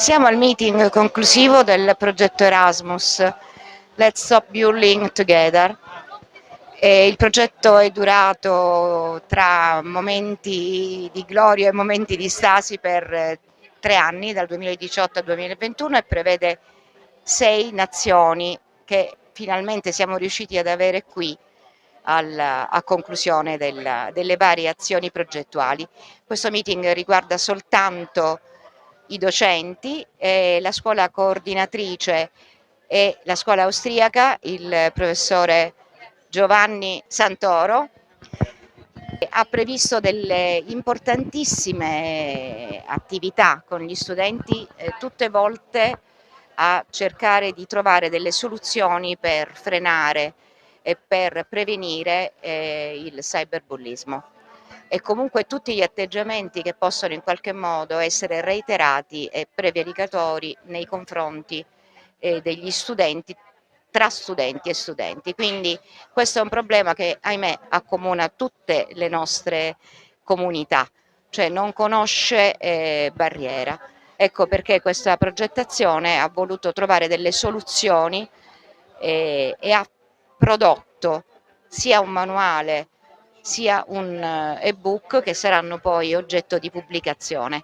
Siamo al meeting conclusivo del progetto Erasmus, Let's Stop Bullying Together. Il progetto è durato tra momenti di gloria e momenti di stasi per 3 anni, dal 2018 al 2021, e prevede 6 nazioni che finalmente siamo riusciti ad avere qui a conclusione delle varie azioni progettuali. Questo meeting riguarda soltanto i docenti, la scuola coordinatrice e la scuola austriaca, il professore Giovanni Santoro, ha previsto delle importantissime attività con gli studenti, tutte volte a cercare di trovare delle soluzioni per frenare e per prevenire il cyberbullismo e comunque tutti gli atteggiamenti che possono in qualche modo essere reiterati e prevaricatori nei confronti degli studenti, tra studenti e studenti. Quindi questo è un problema che, ahimè, accomuna tutte le nostre comunità, cioè non conosce barriera. Ecco perché questa progettazione ha voluto trovare delle soluzioni e ha prodotto sia un manuale sia un ebook che saranno poi oggetto di pubblicazione.